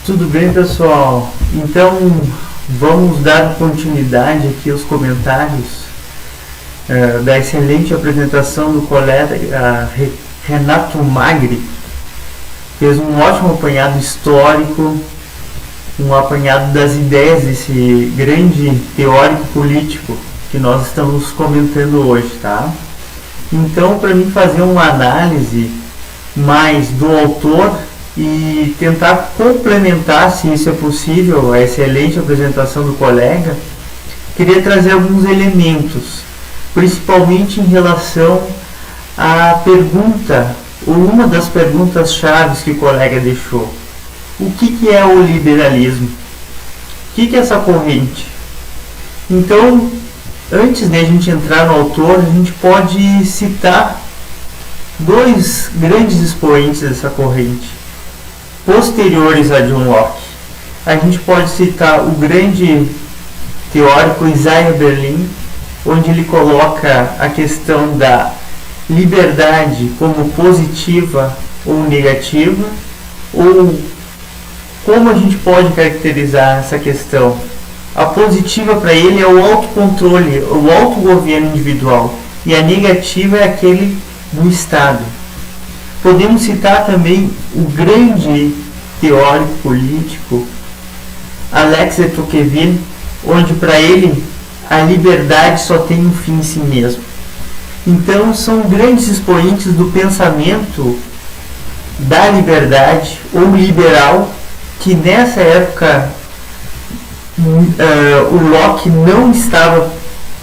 Tudo bem, pessoal? Então, vamos dar continuidade aqui aos comentários da excelente apresentação do colega Renato Magri. Fez um ótimo apanhado histórico, um apanhado das ideias desse grande teórico político que nós estamos comentando hoje, tá? Então, para mim fazer uma análise mais do autor e tentar complementar, se isso é possível, a excelente apresentação do colega, queria trazer alguns elementos, principalmente em relação à pergunta, ou uma das perguntas chaves que o colega deixou. O que é o liberalismo? O que é essa corrente? Então, antes de a gente entrar no autor, a gente pode citar dois grandes expoentes dessa corrente, posteriores a John Locke. A gente pode citar o grande teórico Isaiah Berlin, onde ele coloca a questão da liberdade como positiva ou negativa, ou como a gente pode caracterizar essa questão. A positiva para ele é o autocontrole, o autogoverno individual, e a negativa é aquele do Estado. Podemos citar também o grande teórico político Alex de Tocqueville, onde para ele a liberdade só tem um fim em si mesmo. Então são grandes expoentes do pensamento da liberdade ou liberal, que nessa época o Locke não estava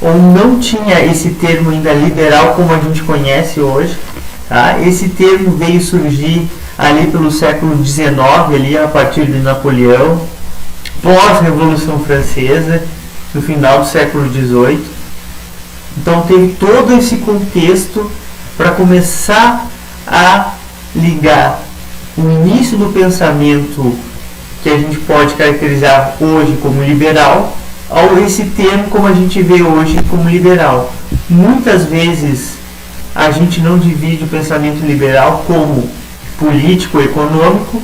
ou não tinha esse termo ainda liberal como a gente conhece hoje. Tá? Esse termo veio surgir ali pelo século XIX, ali a partir de Napoleão, pós-Revolução Francesa, no final do século XVIII. Então teve todo esse contexto para começar a ligar o início do pensamento que a gente pode caracterizar hoje como liberal ao esse termo como a gente vê hoje como liberal. Muitas vezes a gente não divide o pensamento liberal como político, econômico,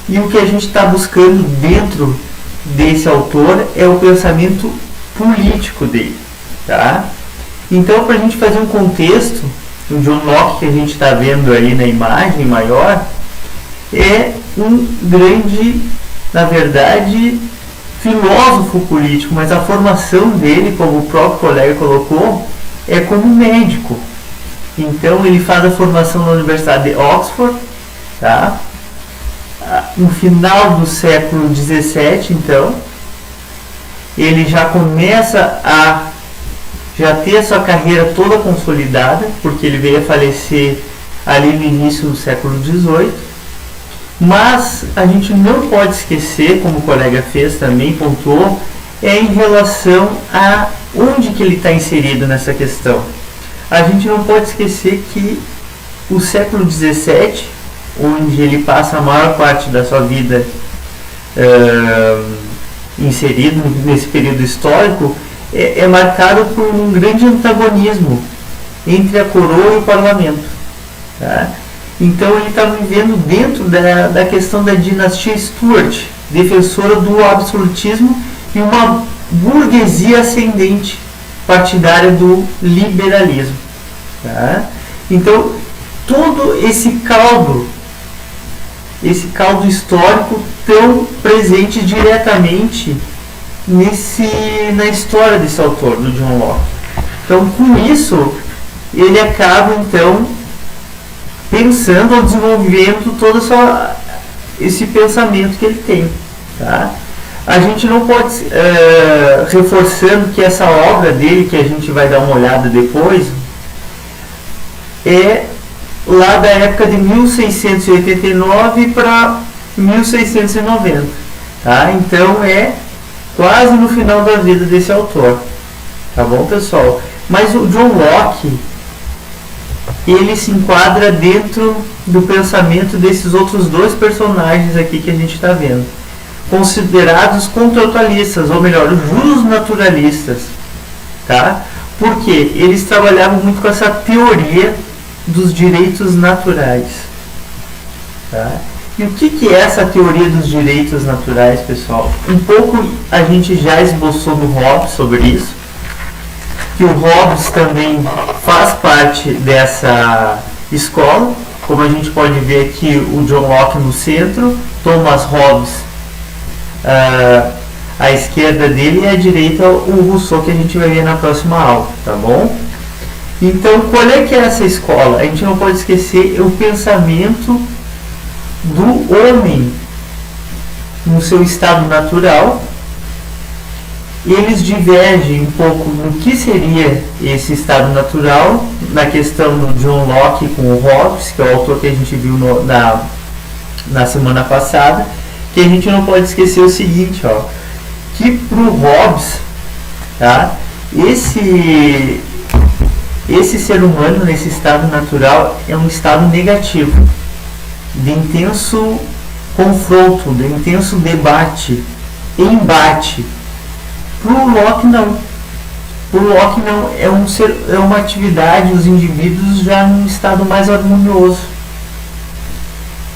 e o que a gente está buscando dentro desse autor é o pensamento político dele, tá? Então, para a gente fazer um contexto, o John Locke que a gente está vendo aí na imagem maior é um grande, na verdade, filósofo político, mas a formação dele, como o próprio colega colocou, é como médico. Então ele faz a formação na Universidade de Oxford, tá? No final do século XVII, então, ele já começa a ter a sua carreira toda consolidada, porque ele veio a falecer ali no início do século XVIII. Mas a gente não pode esquecer, como o colega fez também, pontuou, é em relação a onde que ele está inserido nessa questão. A gente não pode esquecer que o século XVII, onde ele passa a maior parte da sua vida inserido nesse período histórico, é marcado por um grande antagonismo entre a coroa e o parlamento. Tá? Então ele está vivendo dentro da questão da dinastia Stuart, defensora do absolutismo, e uma burguesia ascendente, partidária do liberalismo. Tá? Então todo esse caldo histórico tão presente diretamente na história desse autor, do John Locke. Então com isso ele acaba então pensando ou desenvolvendo todo esse pensamento que ele tem. Tá? A gente não pode, reforçando que essa obra dele, que a gente vai dar uma olhada depois, é lá da época de 1689 para 1690. Tá? Então é quase no final da vida desse autor. Tá bom, pessoal? Mas o John Locke, ele se enquadra dentro do pensamento desses outros dois personagens aqui que a gente está vendo, considerados contratualistas, ou melhor, justnaturalistas, tá? Porque eles trabalhavam muito com essa teoria dos direitos naturais, tá? E o que é essa teoria dos direitos naturais, pessoal? Um pouco a gente já esboçou no Hobbes sobre isso, que o Hobbes também faz parte dessa escola, como a gente pode ver aqui o John Locke no centro, Thomas Hobbes à esquerda dele e à direita o Rousseau, que a gente vai ver na próxima aula, tá bom? Então, qual é que é essa escola? A gente não pode esquecer o pensamento do homem no seu estado natural. Eles divergem um pouco no que seria esse estado natural, na questão do John Locke com o Hobbes, que é o autor que a gente viu na semana passada, que a gente não pode esquecer o seguinte, ó, que para o Hobbes, tá, esse ser humano nesse estado natural é um estado negativo, de intenso confronto, de intenso debate, embate. Para o Locke não. Para o Locke não, é uma atividade, os indivíduos já num estado mais harmonioso.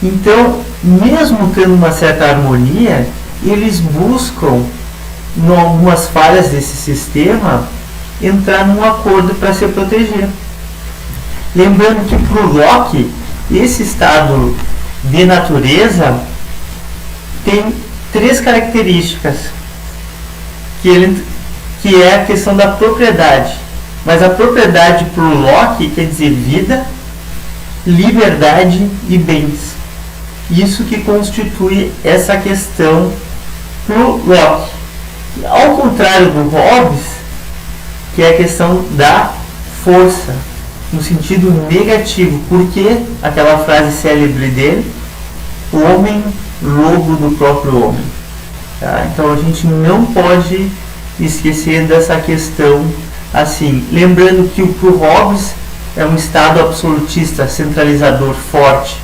Então, mesmo tendo uma certa harmonia, eles buscam, em algumas falhas desse sistema, entrar num acordo para se proteger. Lembrando que para o Locke, esse estado de natureza tem 3 características, que é a questão da propriedade. Mas a propriedade para o Locke quer dizer vida, liberdade e bens. Isso que constitui essa questão para o Locke. Ao contrário do Hobbes, que é a questão da força, no sentido negativo, porque aquela frase célebre dele, o homem lobo do próprio homem. Tá? Então a gente não pode esquecer dessa questão assim. Lembrando que o Hobbes é um estado absolutista, centralizador, forte.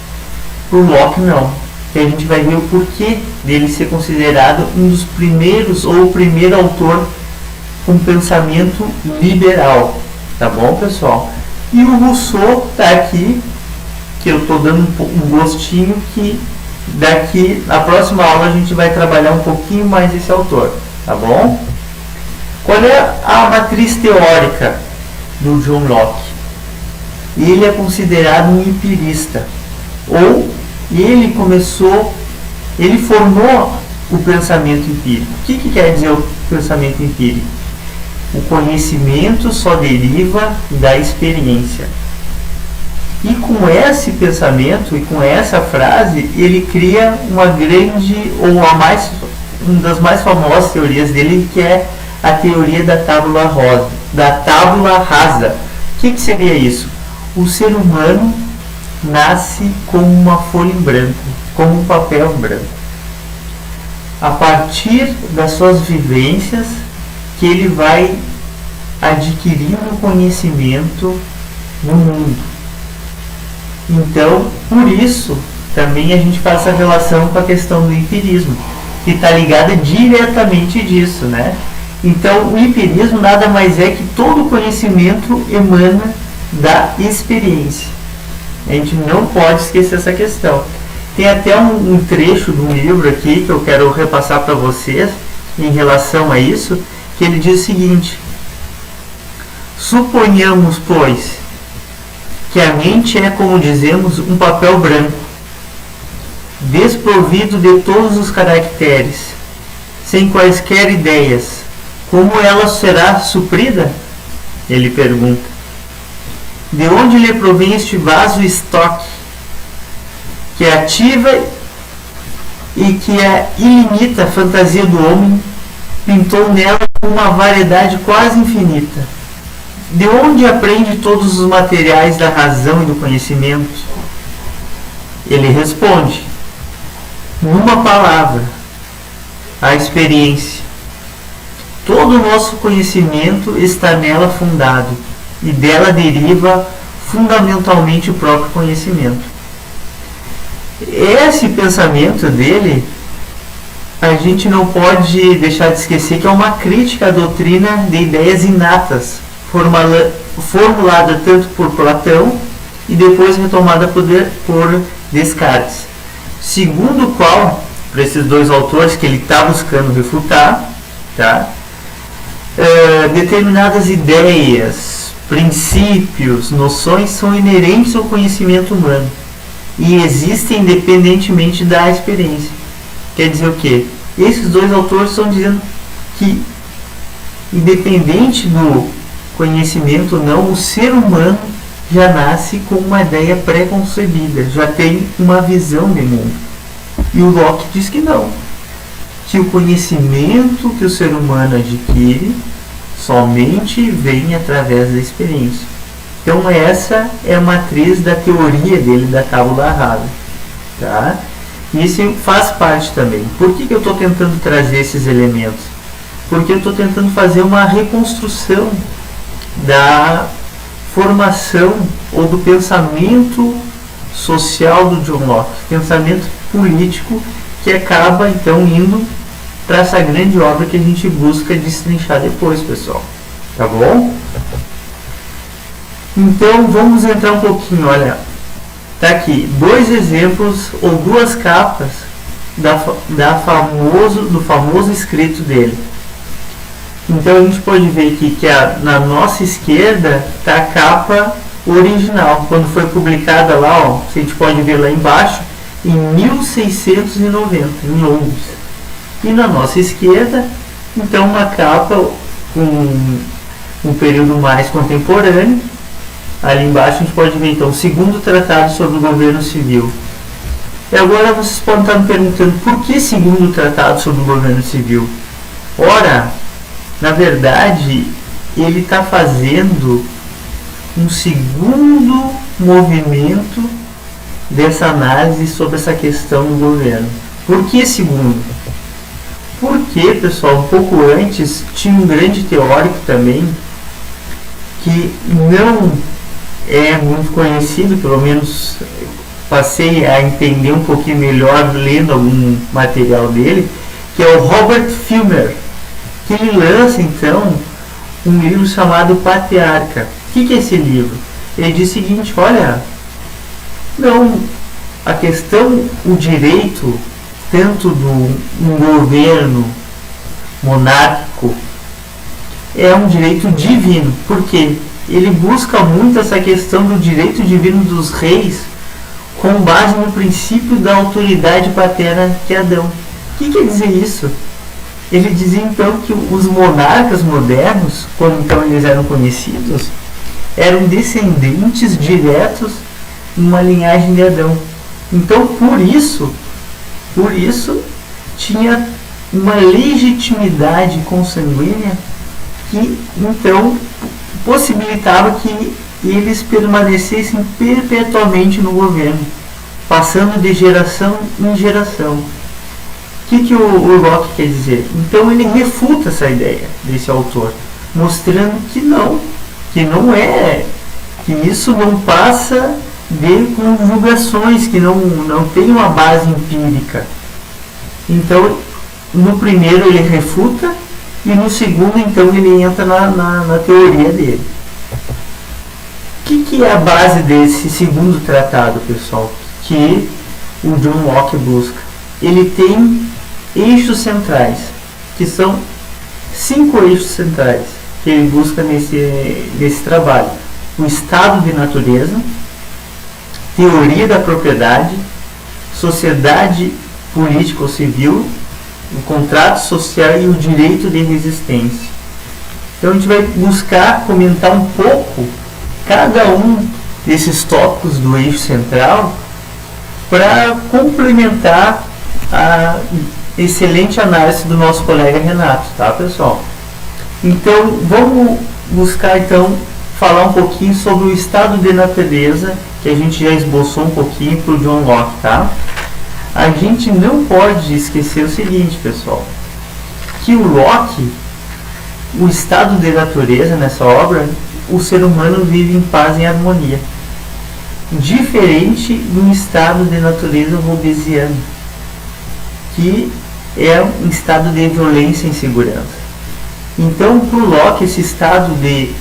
Para o Locke não. Que a gente vai ver o porquê dele ser considerado um dos primeiros ou o primeiro autor com pensamento liberal. Tá bom, pessoal? E o Rousseau está aqui, que eu estou dando um gostinho, que daqui na próxima aula a gente vai trabalhar um pouquinho mais esse autor, tá bom? Qual é a matriz teórica do John Locke? Ele é considerado um empirista, ou ele formou o pensamento empírico. O que quer dizer o pensamento empírico? O conhecimento só deriva da experiência. E com esse pensamento e com essa frase, ele cria uma grande, ou uma das mais famosas teorias dele, que é a teoria da tábula rasa. O que seria isso? O ser humano nasce como uma folha em branco, como um papel em branco. A partir das suas vivências, que ele vai adquirindo conhecimento no mundo. Então, por isso, também a gente faz essa relação com a questão do empirismo, que está ligada diretamente disso, né? Então, o empirismo nada mais é que todo conhecimento emana da experiência. A gente não pode esquecer essa questão. Tem até um trecho de um livro aqui que eu quero repassar para vocês em relação a isso, que ele diz o seguinte: suponhamos, pois, que a mente é, como dizemos, um papel branco, desprovido de todos os caracteres, sem quaisquer ideias. Como ela será suprida? Ele pergunta. De onde lhe provém este vaso estoque, que ativa e que a ilimita fantasia do homem pintou nela uma variedade quase infinita? De onde aprende todos os materiais da razão e do conhecimento? Ele responde, numa palavra, a experiência. Todo o nosso conhecimento está nela fundado, e dela deriva fundamentalmente o próprio conhecimento. Esse pensamento dele, a gente não pode deixar de esquecer que é uma crítica à doutrina de ideias inatas, formulada tanto por Platão e depois retomada por Descartes. segundo o qual, para esses dois autores que ele está buscando refutar, tá? Determinadas ideias, princípios, noções são inerentes ao conhecimento humano e existem independentemente da experiência. Quer dizer o quê? Esses dois autores estão dizendo que, independente do conhecimento ou não, o ser humano já nasce com uma ideia pré-concebida, já tem uma visão de mundo. E o Locke diz que não, que o conhecimento que o ser humano adquire somente vem através da experiência. Então essa é a matriz da teoria dele da tábula rasa, tá? E isso faz parte também. Por que eu estou tentando trazer esses elementos? Porque eu estou tentando fazer uma reconstrução da formação ou do pensamento social do John Locke, pensamento político, que acaba então indo para essa grande obra que a gente busca destrinchar depois, pessoal. Tá bom? Então vamos entrar um pouquinho, olha, tá aqui dois exemplos ou duas capas do famoso escrito dele. Então a gente pode ver aqui que na nossa esquerda está a capa original, quando foi publicada lá, ó, a gente pode ver lá embaixo, em 1690, em Londres. E na nossa esquerda, então, uma capa com um período mais contemporâneo. Ali embaixo a gente pode ver então o segundo tratado sobre o governo civil. E agora vocês podem estar me perguntando, por que segundo tratado sobre o governo civil? Ora, na verdade, ele está fazendo um segundo movimento dessa análise sobre essa questão do governo. Por que segundo? Porque, pessoal, um pouco antes tinha um grande teórico também que não é muito conhecido, pelo menos passei a entender um pouquinho melhor lendo algum material dele, que é o Robert Filmer, que ele lança então um livro chamado Patriarca. O que é esse livro? Ele diz o seguinte, olha, não, a questão, o direito, tanto de um governo monárquico, é um direito divino. Por quê? Ele busca muito essa questão do direito divino dos reis com base no princípio da autoridade paterna de Adão. O que quer dizer isso? Ele dizia então que os monarcas modernos, como então eles eram conhecidos, eram descendentes diretos numa linhagem de Adão. Então por isso tinha uma legitimidade consanguínea que então possibilitava que eles permanecessem perpetuamente no governo, passando de geração em geração. O que o Locke quer dizer? Então ele refuta essa ideia desse autor, mostrando que não é, que isso não passa de conjugações, que não tem uma base empírica. Então, no primeiro ele refuta e no segundo então ele entra na teoria dele. O que é a base desse segundo tratado, pessoal, que o John Locke busca? Ele tem eixos centrais, que são 5 eixos centrais que ele busca nesse trabalho: o estado de natureza, teoria da propriedade, sociedade política ou civil, o contrato social e o direito de resistência. Então a gente vai buscar comentar um pouco cada um desses tópicos do eixo central para complementar a excelente análise do nosso colega Renato, tá, pessoal? Então vamos buscar então falar um pouquinho sobre o estado de natureza, que a gente já esboçou um pouquinho para o John Locke, tá? A gente não pode esquecer o seguinte, pessoal, que o Locke, o estado de natureza nessa obra, o ser humano vive em paz e em harmonia, diferente do estado de natureza hobbesiano, que é um estado de violência e insegurança. Então, para o Locke, esse estado de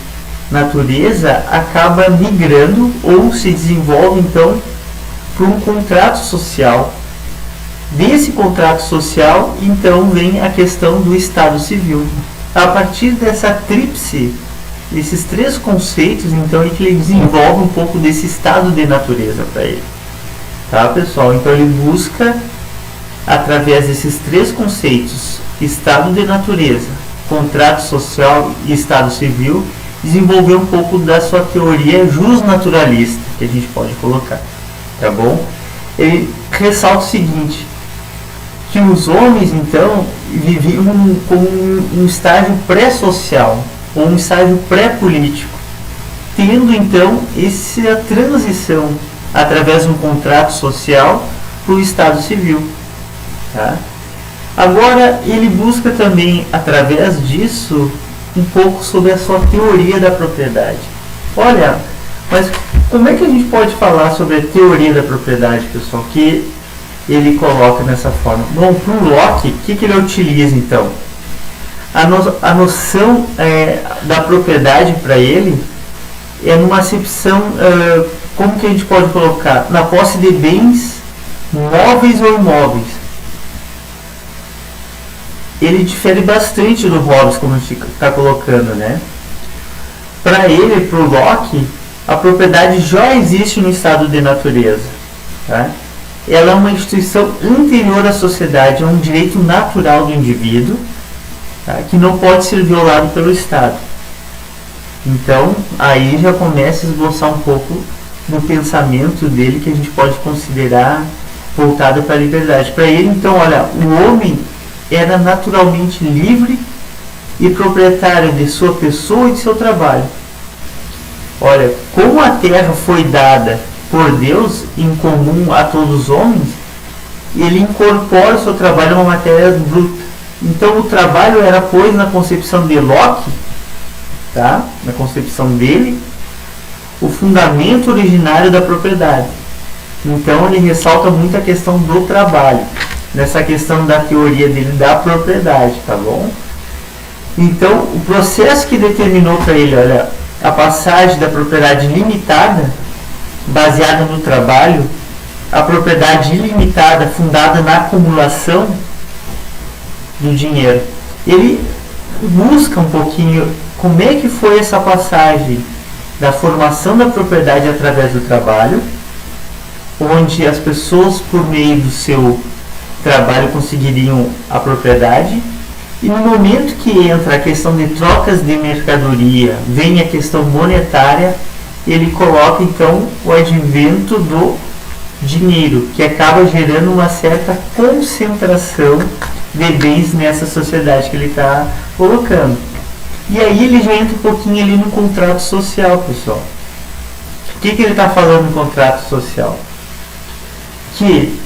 natureza acaba migrando ou se desenvolve então para um contrato social Desse contrato social, então, vem a questão do Estado Civil. A partir dessa tríplice, esses três conceitos, então, é que ele desenvolve um pouco desse estado de natureza para ele. Tá, pessoal? Então, ele busca, através desses três conceitos, estado de natureza, contrato social e estado civil, desenvolver um pouco da sua teoria justnaturalista, que a gente pode colocar. Tá bom? Ele ressalta o seguinte, que os homens, então, viviam com um estágio pré-social, ou um estágio pré-político, tendo, então, essa transição através de um contrato social para o Estado Civil. Tá? Agora, ele busca também, através disso, um pouco sobre a sua teoria da propriedade. Olha, mas como é que a gente pode falar sobre a teoria da propriedade, pessoal, que ele coloca dessa forma? Bom, para o Locke, o que ele utiliza então? A noção da propriedade para ele é numa acepção, como que a gente pode colocar? Na posse de bens móveis ou imóveis. Ele difere bastante do Hobbes, como a gente está colocando, né? Para ele, para o Locke, a propriedade já existe no estado de natureza. Tá? Ela é uma instituição anterior à sociedade, é um direito natural do indivíduo, tá? Que não pode ser violado pelo Estado. Então, aí já começa a esboçar um pouco no pensamento dele que a gente pode considerar voltado para a liberdade. Para ele, então, olha, o homem era naturalmente livre e proprietário de sua pessoa e de seu trabalho. Olha, como a terra foi dada por Deus em comum a todos os homens, ele incorpora o seu trabalho a uma matéria bruta. Então o trabalho era, pois, na concepção de Locke, tá? Na concepção dele, o fundamento originário da propriedade. Então ele ressalta muito a questão do trabalho, nessa questão da teoria dele da propriedade, tá bom? Então o processo que determinou para ele, olha, a passagem da propriedade limitada, baseada no trabalho, a propriedade ilimitada, fundada na acumulação do dinheiro. Ele busca um pouquinho como é que foi essa passagem da formação da propriedade através do trabalho, onde as pessoas, por meio do seu trabalho, conseguiriam a propriedade. E no momento que entra a questão de trocas de mercadoria, vem a questão monetária, ele coloca então o advento do dinheiro, que acaba gerando uma certa concentração de bens nessa sociedade que ele está colocando. E aí ele já entra um pouquinho ali no contrato social, pessoal. O que ele está falando no contrato social? Que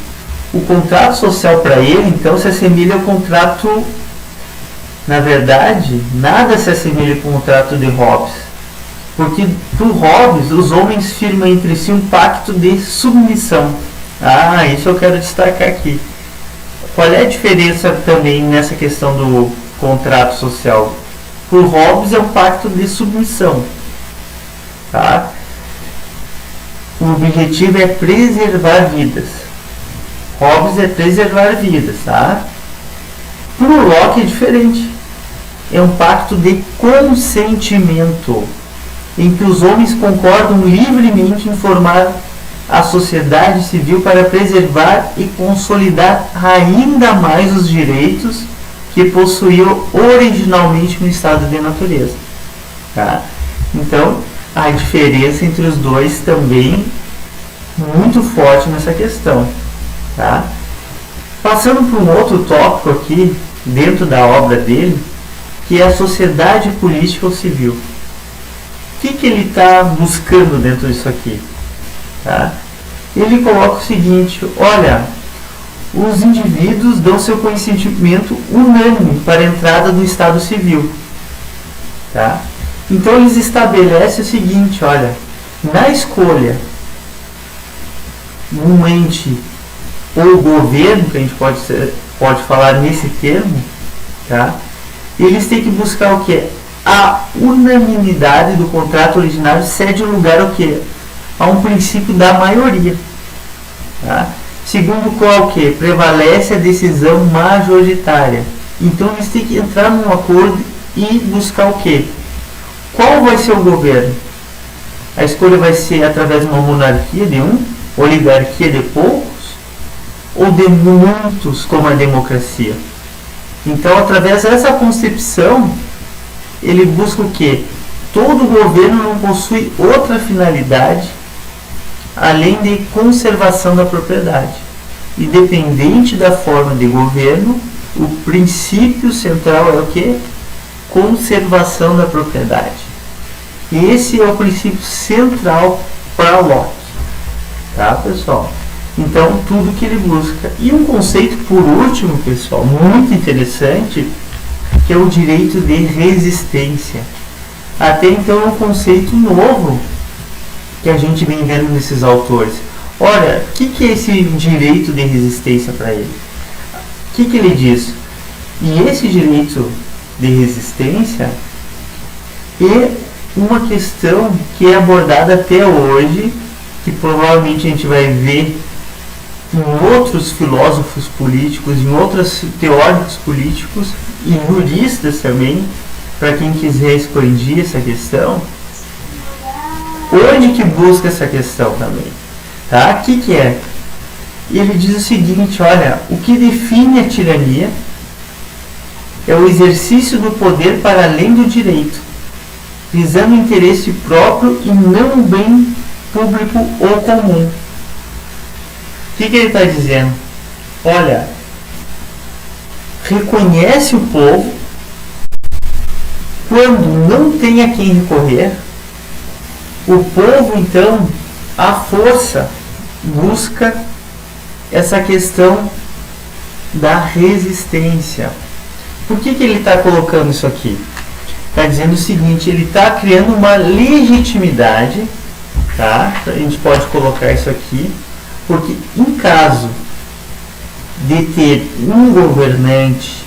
o contrato social para ele, então, se assemelha ao contrato. Na verdade, nada se assemelha com o contrato de Hobbes, porque para o Hobbes, os homens firmam entre si um pacto de submissão. Ah, isso eu quero destacar aqui. Qual é a diferença também nessa questão do contrato social? Para o Hobbes é um pacto de submissão. Tá? O objetivo é preservar vidas. Hobbes é preservar vidas. Tá? Para o Locke é diferente. É um pacto de consentimento, em que os homens concordam livremente em formar a sociedade civil para preservar e consolidar ainda mais os direitos que possuíam originalmente no estado de natureza. Tá? Então, a diferença entre os dois também muito forte nessa questão. Tá? Passando para um outro tópico aqui, dentro da obra dele, que é a sociedade política ou civil. O que ele está buscando dentro disso aqui? Tá? Ele coloca o seguinte, olha, os indivíduos dão seu consentimento unânime para a entrada do Estado Civil. Tá? Então eles estabelecem o seguinte, olha, na escolha, um ente ou governo, que a gente pode falar nesse termo, tá? Eles têm que buscar o que? A unanimidade do contrato originário cede lugar ao que? A um princípio da maioria. Tá? segundo qual que prevalece a decisão majoritária. Então eles têm que entrar num acordo e buscar o quê? Qual vai ser o governo? A escolha vai ser através de uma monarquia de um, oligarquia de poucos, ou de muitos, como a democracia? Então, através dessa concepção, ele busca o quê? Todo governo não possui outra finalidade além de conservação da propriedade. Independente da forma de governo, o princípio central é o quê? Conservação da propriedade. E esse é o princípio central para Locke. Tá, pessoal? Então, tudo que ele busca. E um conceito, por último, pessoal, muito interessante, que é o direito de resistência. Até então é um conceito novo que a gente vem vendo nesses autores. Olha, o que é esse direito de resistência para ele? O que ele diz? E esse direito de resistência é uma questão que é abordada até hoje, que provavelmente a gente vai ver em outros filósofos políticos, em outros teóricos políticos e juristas também, para quem quiser expandir essa questão. Onde que busca essa questão também? Tá? O que é? Ele diz o seguinte, olha, o que define a tirania é o exercício do poder para além do direito, visando o interesse próprio e não o bem público ou comum. O que ele está dizendo? Olha, reconhece o povo quando não tem a quem recorrer. O povo, então, à força, busca essa questão da resistência. Por que ele está colocando isso aqui? Está dizendo o seguinte, ele está criando uma legitimidade, tá? A gente pode colocar isso aqui, porque em caso de ter um governante,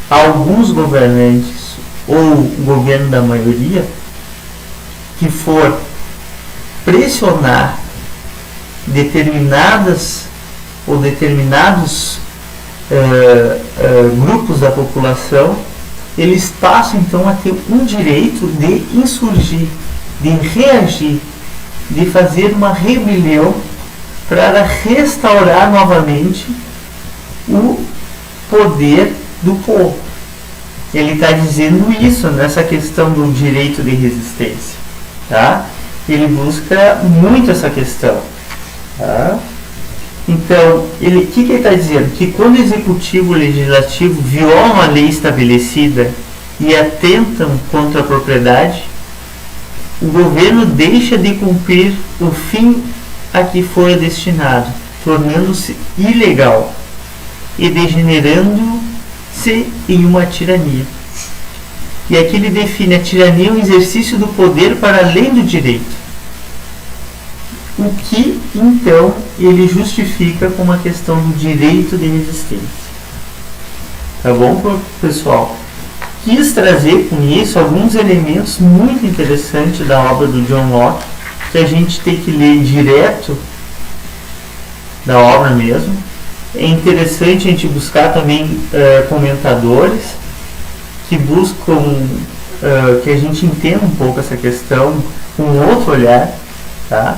alguns governantes ou o governo da maioria que for pressionar determinados grupos da população, eles passam então a ter um direito de insurgir, de reagir, de fazer uma rebelião para restaurar novamente o poder do povo. Ele está dizendo isso nessa questão do direito de resistência, tá? Ele busca muito essa questão, tá? Então, o que ele está dizendo? Que quando o executivo e o legislativo violam a lei estabelecida e atentam contra a propriedade, o governo deixa de cumprir o fim a que foi destinado, tornando-se ilegal e degenerando-se em uma tirania. E aqui ele define a tirania o exercício do poder para além do direito. O que, então, ele justifica com uma questão do direito de resistência. Tá bom, pessoal? Quis trazer com isso alguns elementos muito interessantes da obra do John Locke, que a gente tem que ler direto da obra mesmo. É interessante a gente buscar também comentadores que buscam que a gente entenda um pouco essa questão com outro olhar, tá?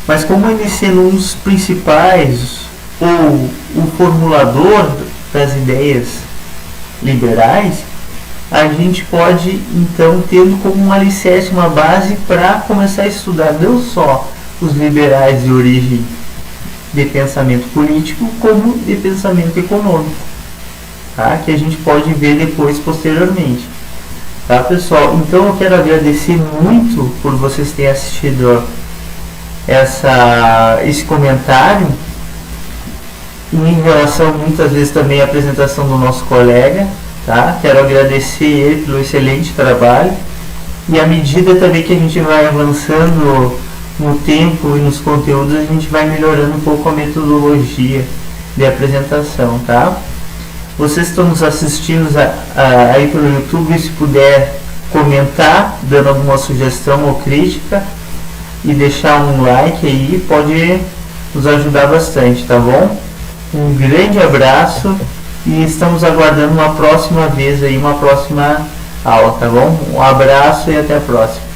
Mas como ele sendo um dos principais ou o formulador das ideias liberais, a gente pode então tê-lo como um alicerce, uma base para começar a estudar não só os liberais de origem de pensamento político, como de pensamento econômico, tá? Que a gente pode ver depois, posteriormente. Tá, pessoal? Então eu quero agradecer muito por vocês terem assistido esse comentário em relação muitas vezes também à apresentação do nosso colega, tá? Quero agradecer ele pelo excelente trabalho e à medida também que a gente vai avançando no tempo e nos conteúdos, a gente vai melhorando um pouco a metodologia de apresentação, tá? Vocês estão nos assistindo aí pelo YouTube, se puder comentar, dando alguma sugestão ou crítica e deixar um like aí, pode nos ajudar bastante, tá bom? Um grande abraço e estamos aguardando uma próxima vez aí, uma próxima aula, tá bom? Um abraço e até a próxima.